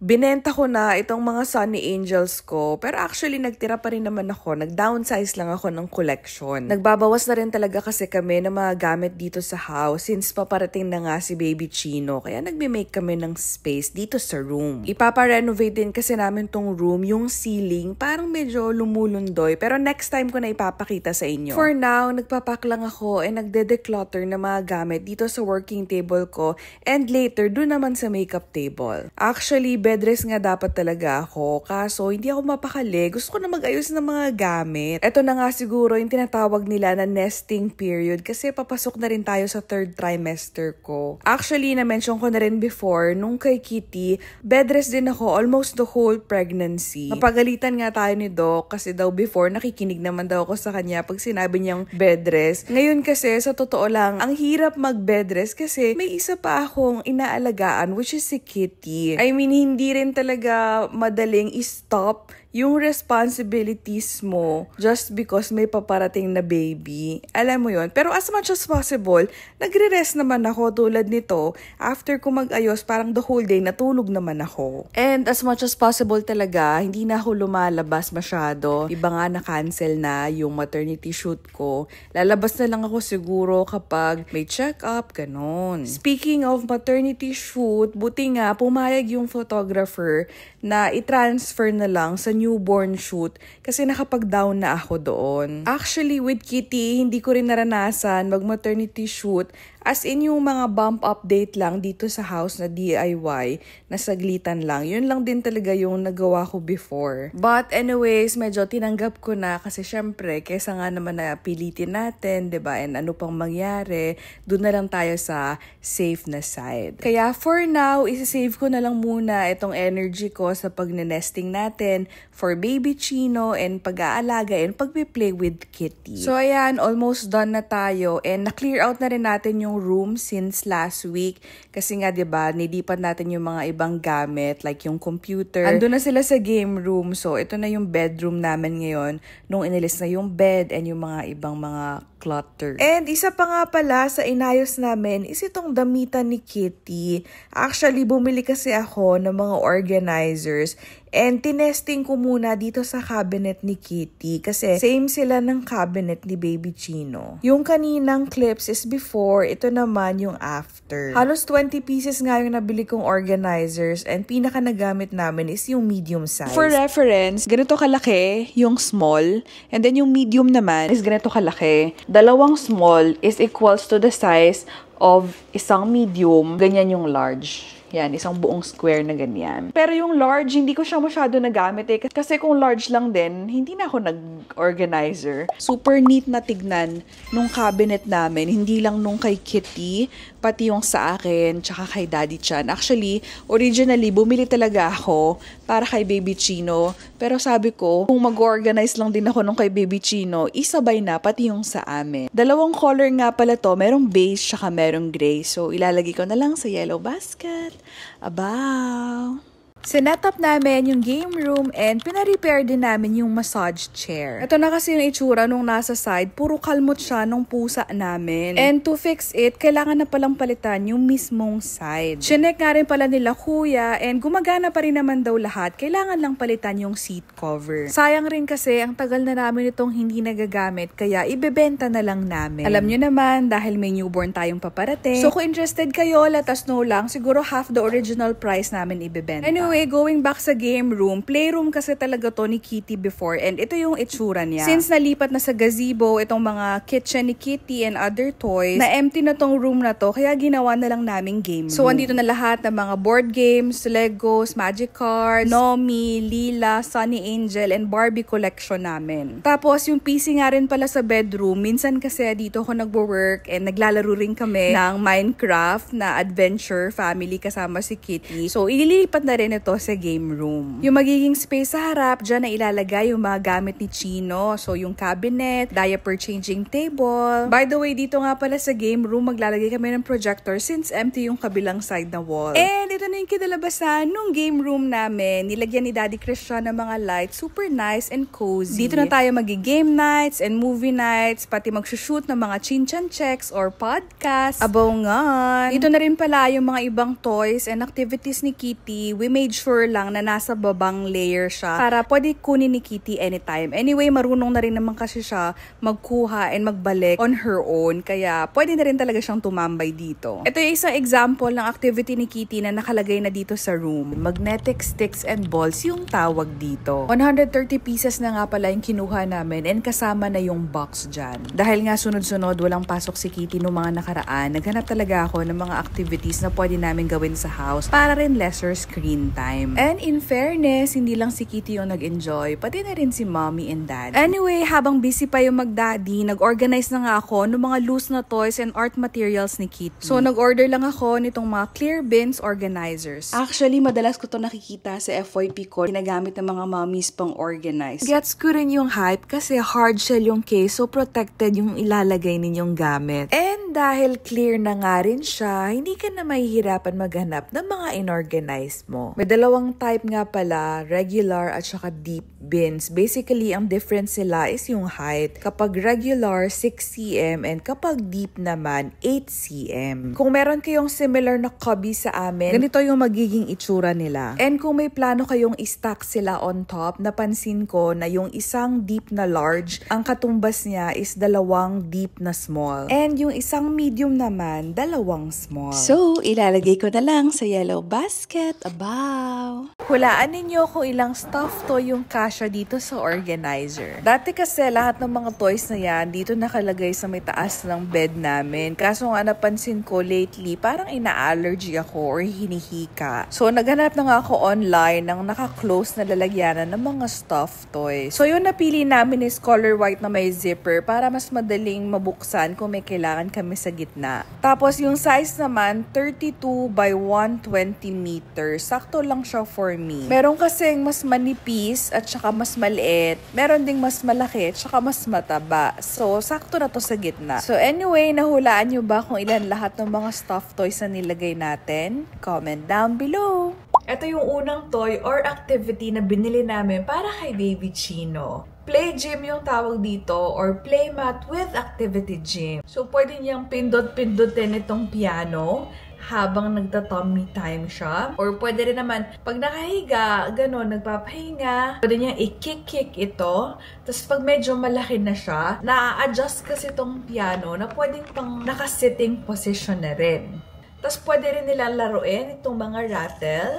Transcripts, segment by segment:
Binenta ko na itong mga Sunny Angels ko, pero actually nagtira pa rin naman ako. Nag-downsize lang ako ng collection. Nagbabawas na rin talaga kasi kami ng mga gamit dito sa house since paparating na nga si Baby Chino. Kaya nagme-make kami ng space dito sa room. Ipapa-renovate din kasi namin tong room, yung ceiling, parang medyo lumulundoy. Pero next time ko na ipapakita sa inyo. For now, nagpapak lang ako and nagde-declutter na mga gamit dito sa working table ko and later dun naman sa makeup table. Actually, bedrest nga dapat talaga ako, kaso hindi ako mapakali. Gusto ko na mag-ayos ng mga gamit. Ito na nga siguro yung tinatawag nila na nesting period kasi papasok na rin tayo sa 3rd trimester ko. Actually, na-mention ko na rin before, nung kay Kitty, bedrest din ako almost the whole pregnancy. Napagalitan nga tayo ni Doc kasi daw before nakikinig naman daw ako sa kanya pag sinabi niyang bedrest. Ngayon kasi, sa totoo lang, ang hirap mag-bedrest kasi may isa pa akong inaalagaan which is si Kitty. I mean, hindi rin talaga madaling i-stop yung responsibilities mo just because may paparating na baby. Alam mo yon. Pero as much as possible, nagre-rest naman ako tulad nito. After ko mag-ayos, parang the whole day natulog naman ako. And as much as possible talaga, hindi na ako lumalabas masyado. Iba nga na-cancel na yung maternity shoot ko. Lalabas na lang ako siguro kapag may check-up, ganun. Speaking of maternity shoot, buti nga pumayag yung photographer na i-transfer na lang sa newborn shoot kasi nakapag-down na ako doon. Actually, with Kitty, hindi ko rin naranasan mag-maternity shoot as in yung mga bump update lang dito sa house na DIY na saglitan lang. Yun lang din talaga yung nagawa ko before. But anyways, medyo tinanggap ko na kasi syempre, kesa nga naman na pilitin natin, 'di ba? And ano pang mangyari, doon na lang tayo sa safe na side. Kaya for now, isi-save ko na lang muna itong energy ko sa pag-nesting natin for Baby Chino and pag-aalaga and pag-play with Kitty. So ayan, almost done na tayo and na-clear out na rin natin yung room since last week kasi nga 'di ba nilipat natin yung mga ibang gamit like yung computer. Andun na sila sa game room, so ito na yung bedroom namin ngayon nung inilis na yung bed and yung mga ibang mga clutter. And isa pa nga pala sa inayos namin is itong damitan ni Kitty. Actually, bumili kasi ako ng mga organizers and tinesting ko muna dito sa cabinet ni Kitty kasi same sila ng cabinet ni Baby Chino. Yung kaninang clips is before, ito naman yung after. Halos 20 pieces nga yung nabili kong organizers and pinaka nagamit namin is yung medium size. For reference, ganito kalaki yung small and then yung medium naman is ganito kalaki. Dalawang small is equals to the size of isang medium, ganyan yung large. Yan, isang buong square na ganyan. Pero yung large, hindi ko siya masyado nagamit eh. Kasi kung large lang din, hindi na ako nag-organizer. Super neat na tignan nung cabinet namin. Hindi lang nung kay Kitty, pati yung sa akin, tsaka kay Daddy Chan. Actually, originally, bumili talaga ako para kay Baby Chino. Pero sabi ko, kung mag-organize lang din ako nung kay Baby Chino, isabay na pati yung sa amin. Dalawang color nga pala to. Merong beige, tsaka merong gray. So, ilalagay ko na lang sa yellow basket. Abaw! Sinetup namin yung game room and pina-repair din namin yung massage chair. Ito na kasi yung itsura nung nasa side. Puro kalmot siya nung pusa namin. And to fix it, kailangan na palang palitan yung mismong side. Chinek nga rin pala nila kuya and gumagana pa rin naman daw lahat. Kailangan lang palitan yung seat cover. Sayang rin kasi ang tagal na namin itong hindi nagagamit kaya ibebenta na lang namin. Alam nyo naman dahil may newborn tayong paparating. So kung interested kayo, let us know lang. Siguro half the original price namin ibebenta. Anyway, going back sa game room, playroom kasi talaga to ni Kitty before and ito yung itsura niya. Since nalipat na sa gazebo itong mga kitchen ni Kitty and other toys, na empty na tong room na to kaya ginawa na lang namin game room. So andito na lahat ng mga board games, Legos, Magic Cards, Nomi, Lila, Sunny Angel, and Barbie collection namin. Tapos yung PC nga rin pala sa bedroom, minsan kasi dito ako nagwo-work and naglalaro rin kami ng Minecraft na adventure family kasama si Kitty. So ililipat na rin ito sa game room. Yung magiging space sa harap, dyan na ilalagay yung mga gamit ni Chino. So yung cabinet, diaper changing table. By the way, dito nga pala sa game room, maglalagay kami ng projector since empty yung kabilang side na wall. And ito na yung kinalabasan nung game room namin. Nilagyan ni Daddy Christian ng mga lights. Super nice and cozy. Dito na tayo magi-game nights and movie nights, pati magsushoot ng mga chinchan checks or podcast. Abangan! Dito na rin pala yung mga ibang toys and activities ni Kitty. We made made sure lang na nasa babang layer siya para pwede kunin ni Kitty anytime. Anyway, marunong na rin naman kasi siya magkuha and magbalik on her own. Kaya pwede na rin talaga siyang tumambay dito. Ito yung isang example ng activity ni Kitty na nakalagay na dito sa room. Magnetic sticks and balls yung tawag dito. 130 pieces na nga pala yung kinuha namin and kasama na yung box dyan. Dahil nga sunod-sunod walang pasok si Kitty noong mga nakaraan, naghanap talaga ako ng mga activities na pwede namin gawin sa house para rin lesser screen time. And in fairness, hindi lang si Kitty yung nag-enjoy, pati na rin si mommy and dad. Anyway, habang busy pa yung mag-daddy, nag-organize na nga ako ng mga loose na toys and art materials ni Kitty. So, nag-order lang ako nitong mga clear bins organizers. Actually, madalas ko to nakikita sa FYP ko, ginagamit ng mga mommies pang organize. Gets ko rin yung hype kasi hard shell yung case, so protected yung ilalagay ninyong gamit. And dahil clear na nga rin siya, hindi ka na mahihirapan maghanap ng mga inorganize mo. May dalawang type nga pala, regular at saka deep bins. Basically, ang difference sila is yung height. Kapag regular, 6 cm and kapag deep naman, 8 cm. Kung meron kayong similar na cubby sa amin, ganito yung magiging itsura nila. And kung may plano kayong i-stack sila on top, napansin ko na yung isang deep na large, ang katumbas niya is dalawang deep na small. And yung isang medium naman, dalawang small. So, ilalagay ko na lang sa yellow basket. Abaw! Hulaan ninyo kung ilang stuffed toy yung kasya dito sa organizer. Dati kasi lahat ng mga toys na yan, dito nakalagay sa may taas ng bed namin. Kaso nga napansin ko lately, parang ina-allergy ako or hinihika. So, naghanap na nga ako online ng naka-close na lalagyanan ng mga stuffed toys. So, yung napili namin is color white na may zipper para mas madaling mabuksan kung may kailangan kami sa gitna. Tapos, yung size naman, 32 by 120 meters. Sakto lang siya for me. Meron kasing mas manipis at saka mas maliit. Meron ding mas malaki at saka mas mataba. So, sakto na to sa gitna. So, anyway, nahulaan nyo ba kung ilan lahat ng mga stuffed toys na nilagay natin? Comment down below! Ito yung unang toy or activity na binili namin para kay Baby Chino. Play gym yung tawag dito or play mat with activity gym. So, pwede niyang pindot-pindutin itong piano habang nagta-tummy time siya. Or pwede rin naman, pag nakahiga, gano'n, nagpapahinga, pwede niyang i-kick-kick ito. Tapos pag medyo malaki na siya, na-adjust kasi itong piano na pwedeng pang nakasitting position na rin. Tapos pwede rin nilang laruin itong mga rattle.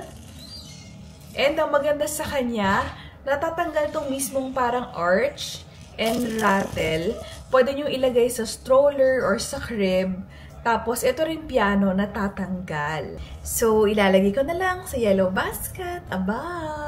And ang maganda sa kanya, natatanggal itong mismong parang arch and rattle. Pwede nyo ilagay sa stroller or sa crib. Tapos, ito rin piano na tatanggal. So, ilalagay ko na lang sa yellow basket. Aba!